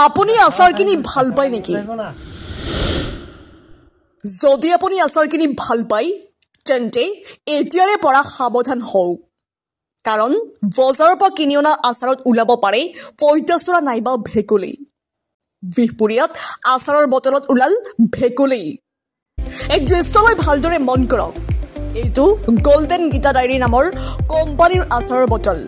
আপুনি আচাৰ কিনি ভাল পায় নেকি? যদি আপুনি আচাৰ কিনি ভাল পায় তেন্তে এতিয়াৰে পৰা সাৱধান হওক, কাৰণ বজাৰৰ পৰা কিনি অনা আচাৰত ওলাব পাৰে পঁইতাচোৰা নাইবা ভেকুলী। বিহপুৰীয়াত আচাৰৰ বটলত ওলাল ভেকুলী। এই দৃশ্যলৈ ভালদৰে মন কৰক। এইটো গল্ডেন গীতা ডায়েৰী নামৰ কোম্পানীৰ আচাৰৰ বটল।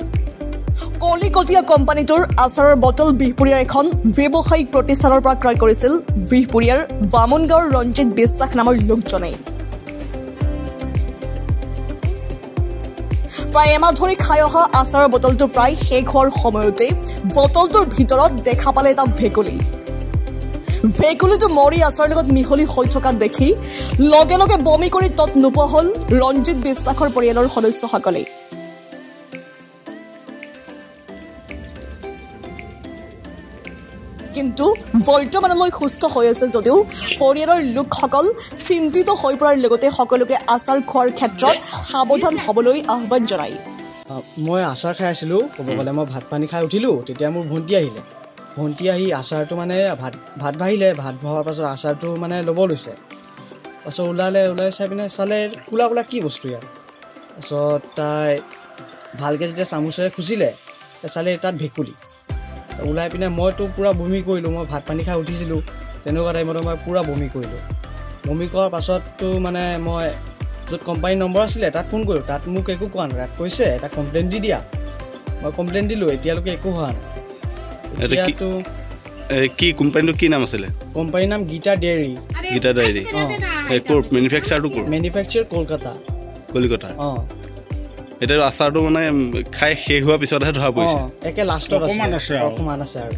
কলিকটীয়া কোম্পানীটোৰ আচাৰৰ বটল বিহপুৰীয়াৰ এখন ব্যৱসায়িক প্ৰতিষ্ঠানৰ পৰা ক্ৰয় কৰিছিল বিহপুৰীয়াৰ বামুণগাঁৱৰ ৰঞ্জিত বিশ্বাস নামৰ লোকজনে। প্ৰায় এমাহ ধৰি খাই অহা আচাৰৰ বটলটো প্ৰায় শেষ হোৱাৰ সময়তে বটলটোৰ ভিতৰত দেখা পালে এটা ভেকুলী। ভেকুলীটো মৰি আচাৰৰ লগত মিহলি হৈ থকা দেখি লগে লগে বমি কৰি তত নোপোৱা হ'ল ৰঞ্জিত বিশ্বাসৰ পৰিয়ালৰ সদস্যসকলে। কিন্তু বৰ্তমানলৈ সুস্থ হৈ আছে যদিও পৰিয়ালৰ লোকসকল চিন্তিত হৈ পৰাৰ লগতে সকলোকে আচাৰ খোৱাৰ ক্ষেত্ৰত সাৱধান হ'বলৈ আহ্বান জনায়। মই আচাৰ খাই আছিলোঁ, ক'ব গ'লে মই ভাত পানী খাই উঠিলোঁ, তেতিয়া মোৰ ভণ্টি আহিলে। ভণ্টি আহি আচাৰটো মানে ভাত বাঢ়িলে, ভাত বহাৰ পাছত আচাৰটো মানে ল'ব লৈছে। তাৰপাছত ওলাই চাই পিনে চালে কোলা কি বস্তু ইয়াত। তাৰপাছত তাই ভালকৈ যেতিয়া চামুচেৰে খুচিলে চালে তাত ভেকুলী। ওলাই পিনে মইতো পূৰা বমি কৰিলোঁ। মই ভাত পানী খাই উঠিছিলোঁ, তেনেকুৱা টাইমতে মই পূৰা বমি কৰিলোঁ। বমি কৰাৰ পাছততো মানে মই য'ত কোম্পানীৰ নম্বৰ আছিলে তাত ফোন কৰিলোঁ। তাত মোক একো কোৱা নাই, তাত কৈছে এটা কমপ্লেইন দি দিয়া। মই কমপ্লেইন দিলোঁ, এতিয়ালৈকে একো হোৱা নাই। এতিয়াতো কি কোম্পানীটো কি নাম আছিলে? কোম্পানীৰ নাম গীতা ডেয়াৰী। গীতা ডেয়াৰী ক'ৰ মেনুফেকচাৰটো ক'ৰ? মেনুফেকচাৰ কলিকতা। অঁ, এতিয়া আচাৰটো মানে খাই শেষ হোৱাৰ পিছতহে ধৰা পৰিছে। একে লাষ্টত অকণমান আছে আৰু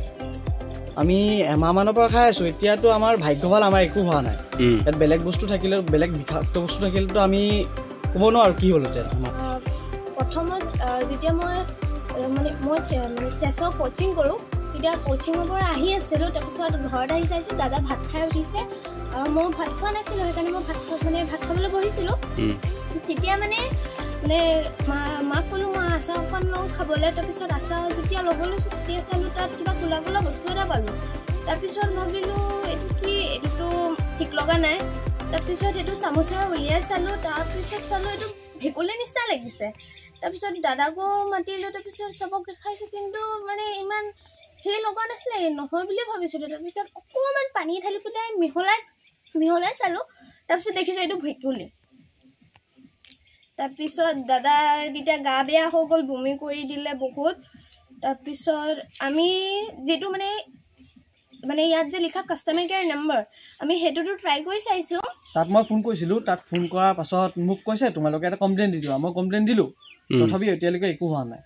আমি এমাহমানৰ পৰা খাই আছোঁ। এতিয়াতো আমাৰ ভাগ্য ভাল, আমাৰ একো হোৱা নাই। ইয়াত বেলেগ বস্তু থাকিলে, বেলেগ বিষাক্ত বস্তু থাকিলেতো আমি ক'ব নোৱাৰোঁ কি হ'ল এতিয়া। প্ৰথমত যেতিয়া মই চেছৰ কোচিং কৰোঁ, তেতিয়া কোচিঙৰ পৰা আহি আছিলোঁ। তাৰপিছত ঘৰত আহি চাইছোঁ দাদা ভাত খাই উঠিছে আৰু মই ভাত খোৱা নাছিলোঁ, সেইকাৰণে মই ভাত খাবলৈ বহিছিলোঁ। তেতিয়া মানে মাক ক'লোঁ মই আচাৰ অকণ লওঁ খাবলৈ। তাৰপিছত আচাৰ যেতিয়া ল'ব লৈছোঁ তেতিয়া চালোঁ তাত কিবা কোলা বস্তু এটা পালোঁ। তাৰপিছত ভাবিলোঁ এইটোতো ঠিক লগা নাই। তাৰপিছত এইটো চামুচেৰে উলিয়াই চালোঁ, তাৰপিছত চালোঁ এইটো ভেকুলী নিচিনা লাগিছে। তাৰপিছত দাদাকো মাতিলোঁ, তাৰপিছত চবক দেখাইছোঁ, কিন্তু মানে ইমান সেই লগা নাছিলে, নহয় বুলি ভাবিছিলোঁ। তাৰপিছত অকণমান পানী ঢালি পেলাই মিহলাই চালোঁ, তাৰপিছত দেখিছোঁ এইটো ভেকুলী। তাৰপিছত দাদাৰ তেতিয়া গা বেয়া হৈ গ'ল, বমি কৰি দিলে বহুত। তাৰপিছত আমি যিটো মানে ইয়াত যে লিখা কাষ্টমাৰ কেয়াৰ নম্বৰ, আমি সেইটোতো ট্ৰাই কৰি চাইছোঁ। তাত মই ফোন কৰিছিলোঁ, তাত ফোন কৰাৰ পাছত মোক কৈছে তোমালোকে এটা কমপ্লেইন দি দিবা। মই কমপ্লেইন দিলোঁ, তথাপিও এতিয়ালৈকে একো হোৱা নাই।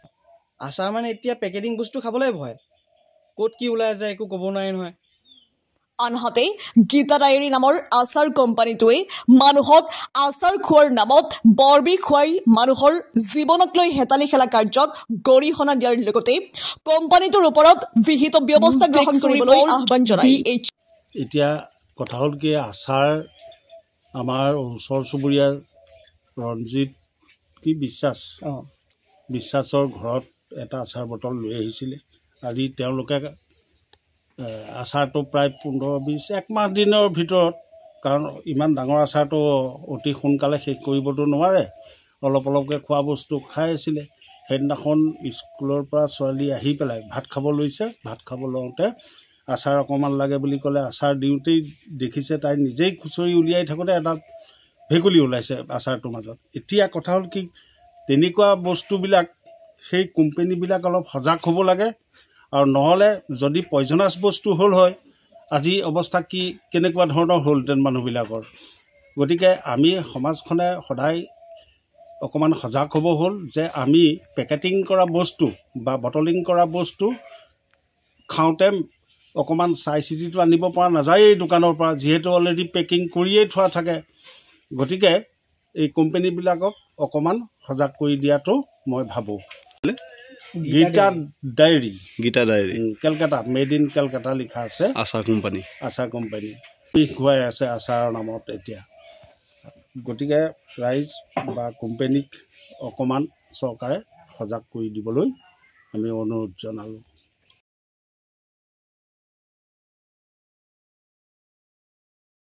আচাৰ মানে এতিয়া পেকেটিং বস্তু খাবলৈ ভয়, ক'ত কি ওলাই যায় একো ক'ব নোৱাৰি নহয়। আনহাতে গীতা ডায়েৰী নামৰ আচাৰ কোম্পানীটোৱে মানুহক আচাৰ খোৱাৰ নামত বৰবিষ খুৱাই মানুহৰ জীৱনক লৈ হেতালি খেলা কাৰ্যক গৰিহণা দিয়াৰ লগতে কোম্পানীটোৰ ওপৰত বিহিত ব্যৱস্থা গ্ৰহণ কৰিবলৈ আহ্বান জনায়। এতিয়া কথা হ'ল কি, আচাৰ আমাৰ ওচৰ চুবুৰীয়া ৰঞ্জিত বিশ্বাসৰ ঘৰত এটা আচাৰ বটল লৈ আহিছিলে। আজি তেওঁলোকে আচাৰটো প্ৰায় 15-20 একমাহ দিনৰ ভিতৰত, কাৰণ ইমান ডাঙৰ আচাৰটো অতি সোনকালে শেষ কৰিবতো নোৱাৰে, অলপকৈ খোৱা বস্তু খাই আছিলে। সেইদিনাখন স্কুলৰ পৰা ছোৱালী আহি পেলাই ভাত খাব লৈছে। ভাত খাব লওঁতে আচাৰ অকণমান লাগে বুলি ক'লে, আচাৰ দিওঁতেই দেখিছে তাই নিজেই খুচৰি উলিয়াই থাকোঁতে এটা ভেকুলী ওলাইছে আচাৰটোৰ মাজত। এতিয়া কথা হ'ল কি, তেনেকুৱা বস্তুবিলাক সেই কোম্পানীবিলাক অলপ সজাগ হ'ব লাগে, আৰু নহ'লে যদি পয়জনাছ বস্তু হ'ল হয় আজি অৱস্থা কেনেকুৱা ধৰণৰ হ'লহেঁতেন মানুহবিলাকৰ। গতিকে আমি সমাজখনে সদায় অকণমান সজাগ হ'ব হ'ল যে আমি পেকেটিং কৰা বস্তু বা বটলিং কৰা বস্তু খাওঁতে অকণমান চাই চিতিটো আনিব পৰা নাযায়েই দোকানৰ পৰা, যিহেতু অলৰেডি পেকিং কৰিয়েই থোৱা থাকে। গতিকে এই কোম্পানীবিলাকক অকণমান সজাগ কৰি দিয়াটো মই ভাবোঁ। Gita diary Calcutta, made in Calcutta লিখা আছে। আচাৰ কোম্পানী বিষ খুৱাই আছে আচাৰৰ নামত এতিয়া। গতিকে ৰাইজ বা কোম্পানীক অকণমান চৰকাৰে সজাগ কৰি দিবলৈ আমি অনুৰোধ জনালোঁ।